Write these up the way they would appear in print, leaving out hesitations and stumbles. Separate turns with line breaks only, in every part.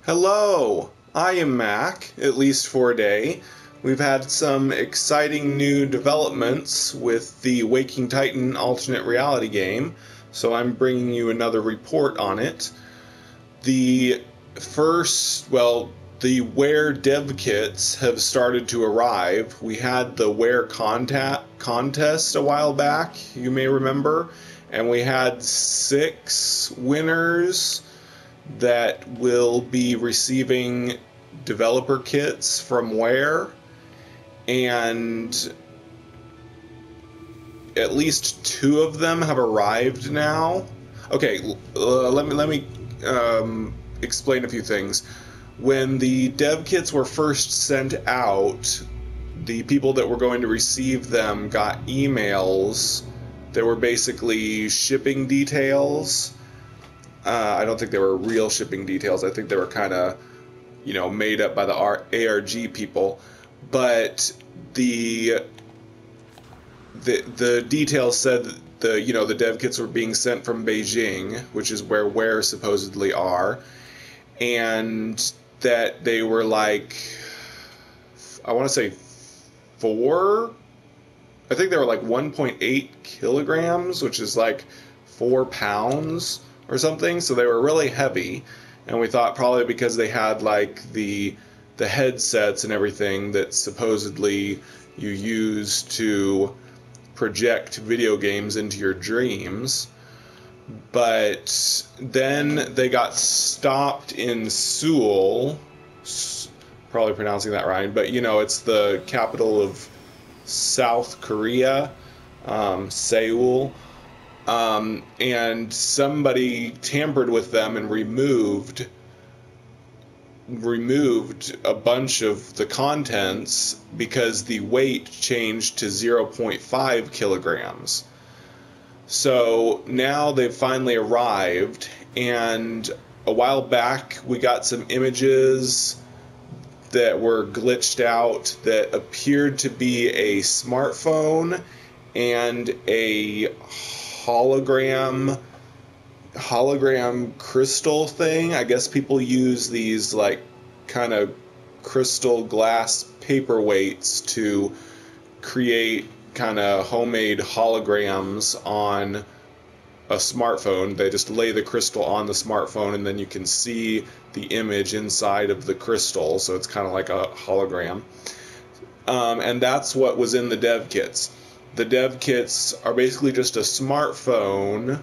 Hello, I am Mac, at least for a day. We've had some exciting new developments with the Waking Titan alternate reality game, so I'm bringing you another report on it. The the WARE dev kits have started to arrive. We had the WARE contest a while back, you may remember, and we had 6 winners that will be receiving developer kits from WARE, and at least 2 of them have arrived now. Okay, let me explain a few things. When the dev kits were first sent out, the people that were going to receive them got emails that were basically shipping details. I don't think they were real shipping details. I think they were kind of, made up by the ARG people. But the details said that the dev kits were being sent from Beijing, which is where WARE supposedly are, and that they were like, I want to say 4. I think they were like 1.8 kilograms, which is like 4 pounds or something. So they were really heavy, and we thought probably because they had like the headsets and everything that supposedly you use to project video games into your dreams. But then they got stopped in Seoul, probably pronouncing that right, but it's the capital of South Korea, Seoul. And somebody tampered with them and removed a bunch of the contents because the weight changed to 0.5 kilograms. So now they've finally arrived, and a while back we got some images that were glitched out that appeared to be a smartphone and a hologram crystal thing. I guess people use these like kind of crystal glass paperweights to create kind of homemade holograms on a smartphone. They just lay the crystal on the smartphone, and then you can see the image inside of the crystal, so it's kind of like a hologram. And that's what was in the dev kits. The dev kits are basically just a smartphone.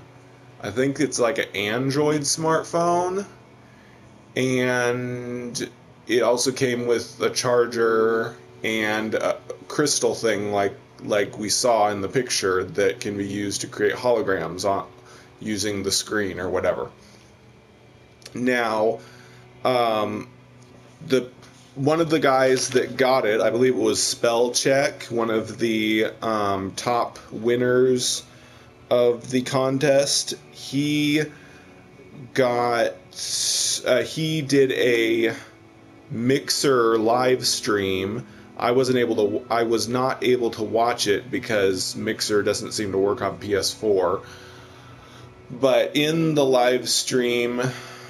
I think it's like an Android smartphone, and it also came with a charger and a crystal thing like we saw in the picture that can be used to create holograms using the screen or whatever. Now, one of the guys that got it, I believe it was Spellcheck, one of the top winners of the contest. He did a Mixer live stream. I was not able to watch it because Mixer doesn't seem to work on PS4. But in the live stream,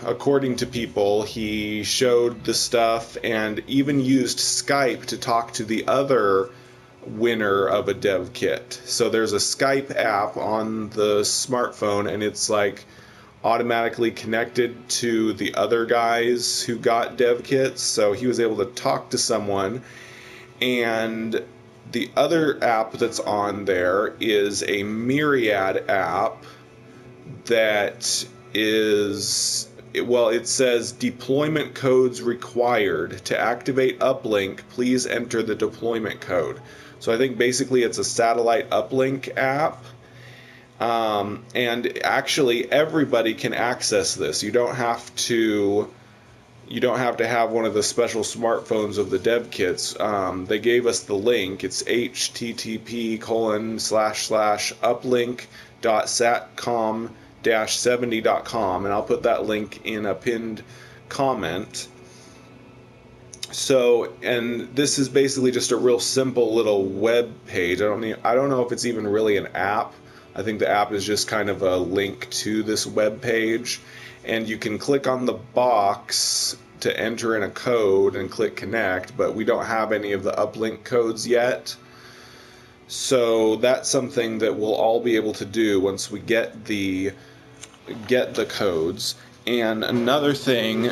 according to people, he showed the stuff and even used Skype to talk to the other winner of a dev kit. So there's a Skype app on the smartphone, and it's like automatically connected to the other guys who got dev kits. So he was able to talk to someone. And the other app that's on there is a Myriad app that is, it says deployment codes required. To activate uplink, please enter the deployment code. So I think basically it's a satellite uplink app. And actually everybody can access this. You don't have to have one of the special smartphones of the dev kits. They gave us the link. It's http://uplink.satcom-70.com, and I'll put that link in a pinned comment. So, and this is basically just a real simple little web page. I don't know if it's even really an app. I think the app is just kind of a link to this web page, and you can click on the box to enter in a code and click connect, but we don't have any of the uplink codes yet. So that's something that we'll all be able to do once we get the codes. And another thing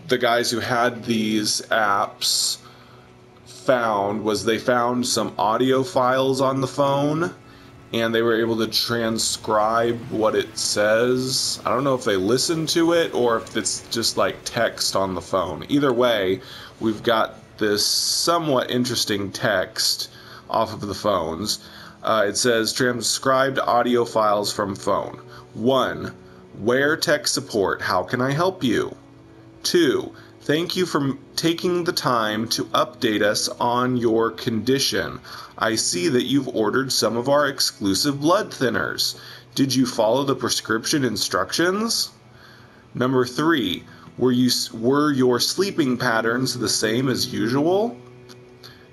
the guys who had these apps found was they found some audio files on the phone, and they were able to transcribe what it says. I don't know if they listened to it or if it's just like text on the phone. Either way, we've got this somewhat interesting text off of the phones. It says transcribed audio files from phone. 1. WARE tech support. How can I help you? 2. Thank you for taking the time to update us on your condition. I see that you've ordered some of our exclusive blood thinners. Did you follow the prescription instructions? Number 3. Were your sleeping patterns the same as usual?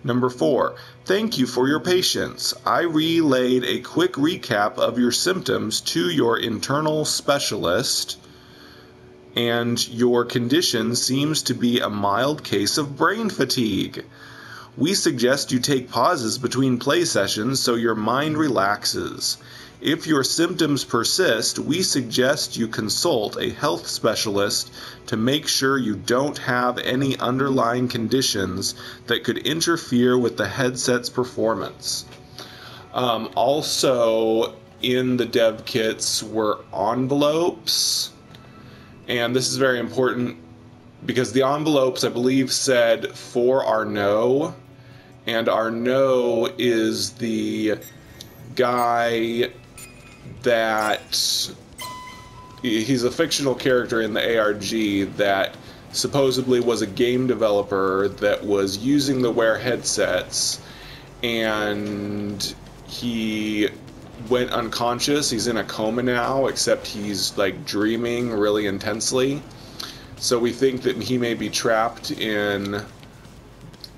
Number 4. Thank you for your patience. I relayed a quick recap of your symptoms to your internal specialist, and your condition seems to be a mild case of brain fatigue. We suggest you take pauses between play sessions so your mind relaxes. If your symptoms persist, we suggest you consult a health specialist to make sure you don't have any underlying conditions that could interfere with the headset's performance. Also, in the dev kits were envelopes. And this is very important because the envelopes, I believe, said for Arnaud, and Arnaud is the guy that he's a fictional character in the ARG that supposedly was a game developer that was using the WARE headsets, and he went unconscious. He's in a coma now, except he's like dreaming really intensely. So we think that he may be trapped in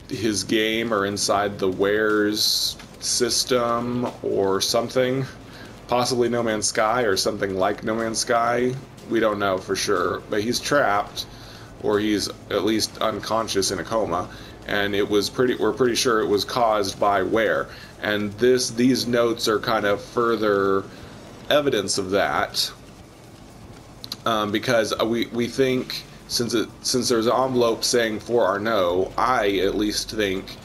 his game or inside the WARE's system or something. Possibly No Man's Sky or something like No Man's Sky. We don't know for sure, but he's trapped, or he's at least unconscious in a coma, and we're pretty sure it was caused by WARE. And these notes are kind of further evidence of that, because we think since there's an envelope saying for Arnaud, I at least think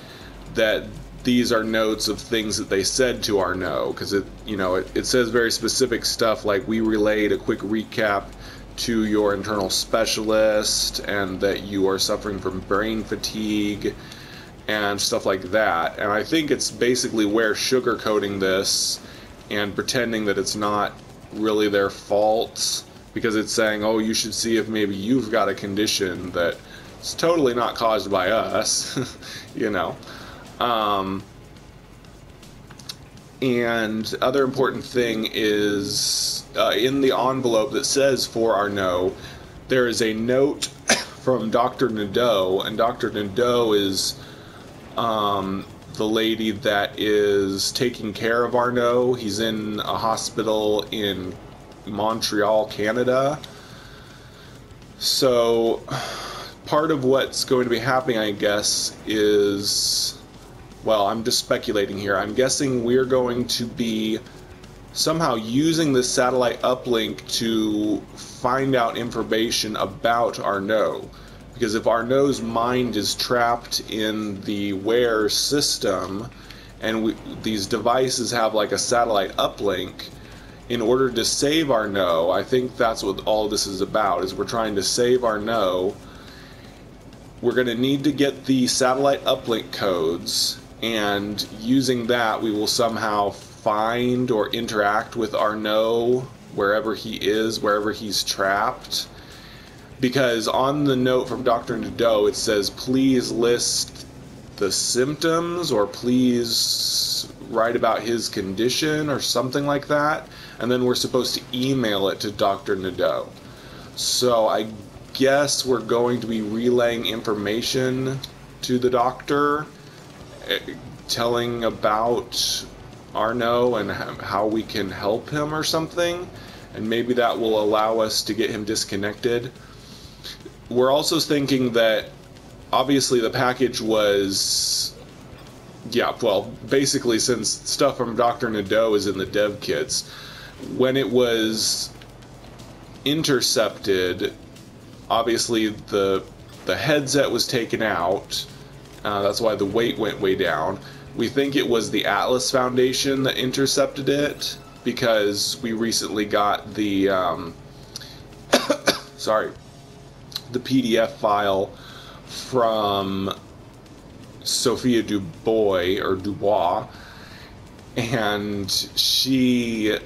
that these are notes of things that they said to Arnaud, because it says very specific stuff like we relayed a quick recap to your internal specialist and that you are suffering from brain fatigue and stuff like that. And I think it's basically WARE sugarcoating this and pretending that it's not really their fault, because it's saying, oh, you should see if maybe you've got a condition that is totally not caused by us. And other important thing is in the envelope that says for Arnaud, there is a note from Dr. Nadeau, and Dr. Nadeau is the lady that is taking care of Arnaud. He's in a hospital in Montreal, Canada. So part of what's going to be happening, I guess, is, well, I'm just speculating here. I'm guessing we're going to be somehow using the satellite uplink to find out information about Arnaud. Because if Arnaud's mind is trapped in the WARE system, and these devices have like a satellite uplink, in order to save Arnaud, I think that's what all this is about, is we're trying to save Arnaud. We're going to need to get the satellite uplink codes, and using that we will somehow find or interact with Arnaud wherever he is, wherever he's trapped. Because on the note from Dr. Nadeau, it says, please list the symptoms, or please write about his condition, or something like that. And then we're supposed to email it to Dr. Nadeau. So I guess we're going to be relaying information to the doctor, telling about Arnaud and how we can help him or something. And maybe that will allow us to get him disconnected. we're also thinking that obviously the package was, yeah, well, basically since stuff from Dr. Nadeau is in the dev kits, when it was intercepted, obviously the headset was taken out. That's why the weight went way down. We think it was the Atlas Foundation that intercepted it, because we recently got the sorry, the PDF file from Sophia Dubois, and she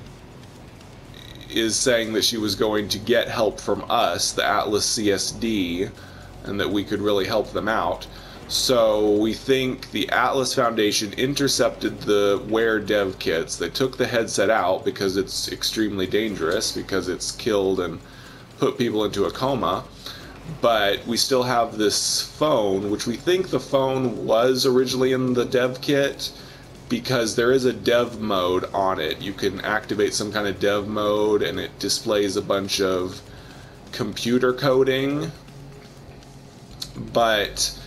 is saying that she was going to get help from us, the Atlas CSD, and that we could really help them out. So we think the Atlas Foundation intercepted the WARE dev kits. They took the headset out because it's extremely dangerous, because it's killed and put people into a coma. But we still have this phone, which we think the phone was originally in the dev kit, because there is a dev mode on it. You can activate some kind of dev mode and it displays a bunch of computer coding, but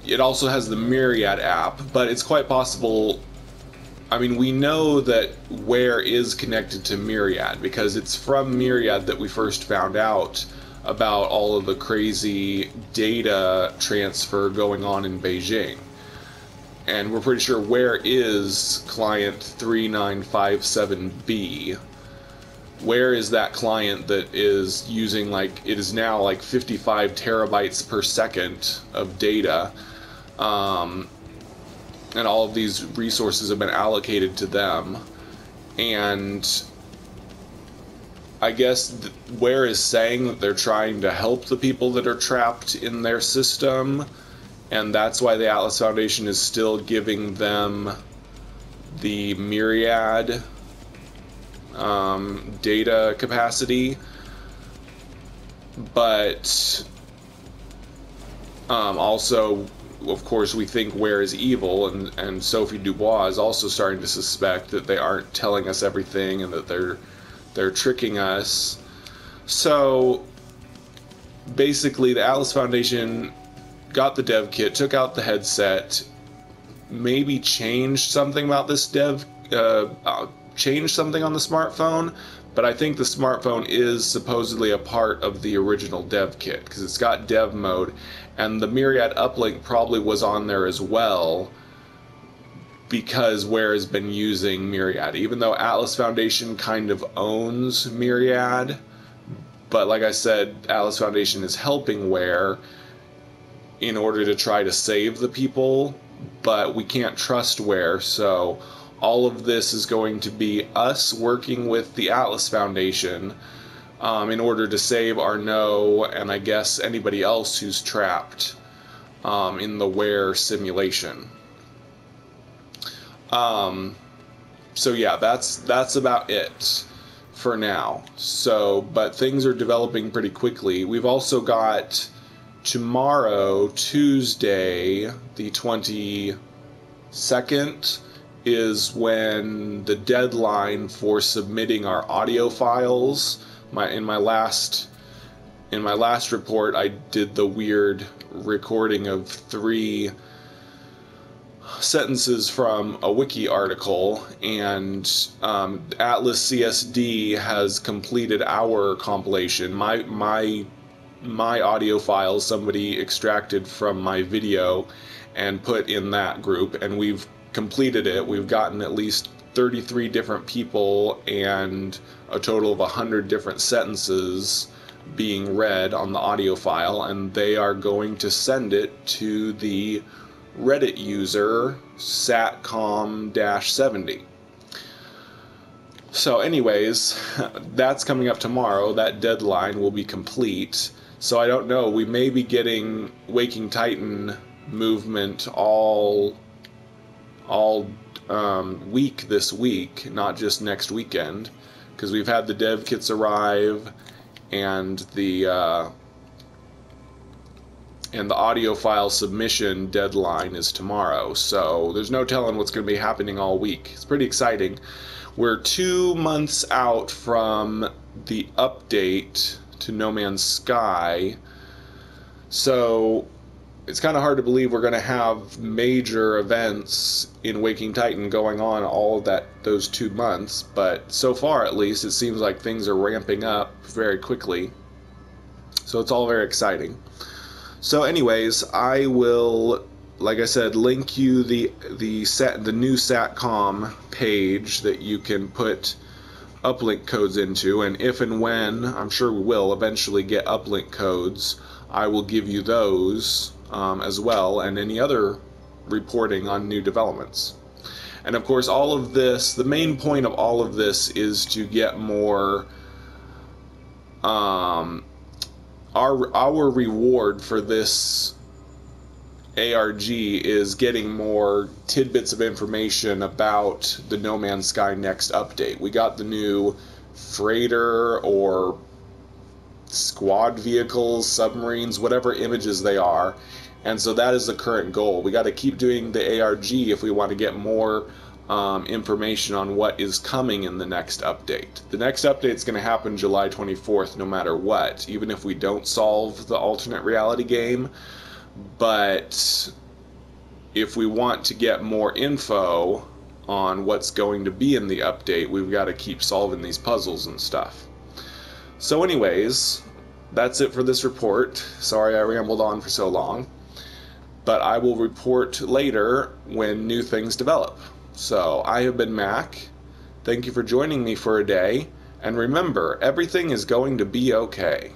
it also has the Myriad app. But it's quite possible, I mean, we know that WARE is connected to Myriad, because it's from Myriad that we first found out about all of the crazy data transfer going on in Beijing. And we're pretty sure WARE is client 3957B. WARE is that client that is using, like, it is now like 55 terabytes per second of data. And all of these resources have been allocated to them. And I guess WARE is saying that they're trying to help the people that are trapped in their system, and that's why the Atlas Foundation is still giving them the Myriad data capacity. But also, of course, we think WARE is evil, and Sophie Dubois is also starting to suspect that they aren't telling us everything and that they're tricking us. So basically, the Atlas Foundation got the dev kit, took out the headset, maybe changed something about this changed something on the smartphone, but I think the smartphone is supposedly a part of the original dev kit, because it's got dev mode, and the Myriad uplink probably was on there as well, because WARE has been using Myriad, even though Atlas Foundation kind of owns Myriad. But like I said, Atlas Foundation is helping WARE in order to try to save the people, but we can't trust WARE, so all of this is going to be us working with the Atlas Foundation in order to save Arnaud and I guess anybody else who's trapped in the WARE simulation. So yeah, that's about it for now. So, but things are developing pretty quickly. We've also got tomorrow, Tuesday, the 22nd, is when the deadline for submitting our audio files. In my last report, I did the weird recording of 3 sentences from a wiki article, and Atlas CSD has completed our compilation. My audio files somebody extracted from my video and put in that group, and we've completed it. We've gotten at least 33 different people and a total of 100 different sentences being read on the audio file, and they are going to send it to the Reddit user satcom-70. So anyways, that's coming up tomorrow. That deadline will be complete. So I don't know, we may be getting Waking Titan movement all week this week, not just next weekend, because we've had the dev kits arrive, and the audio file submission deadline is tomorrow. So there's no telling what's going to be happening all week. It's pretty exciting. We're 2 months out from the update to No Man's Sky. So it's kind of hard to believe we're going to have major events in Waking Titan going on all of those 2 months, but so far at least it seems like things are ramping up very quickly. So it's all very exciting. So anyways, I will, like I said, link you the new SATCOM page that you can put uplink codes into, and if and when, I'm sure we will eventually get uplink codes, I will give you those as well, and any other reporting on new developments. And of course, all of this, the main point of all of this is to get more our reward for this ARG is getting more tidbits of information about the No Man's Sky next update. We got the new freighter or squad vehicles, submarines, whatever images they are, and so that is the current goal. We got to keep doing the ARG if we want to get more information on what is coming in the next update. The next update is going to happen July 24th no matter what, even if we don't solve the alternate reality game. But if we want to get more info on what's going to be in the update, we've got to keep solving these puzzles and stuff. So anyways, that's it for this report. Sorry I rambled on for so long, but I will report later when new things develop. So I have been Mac. Thank you for joining me for a day, and remember, everything is going to be okay.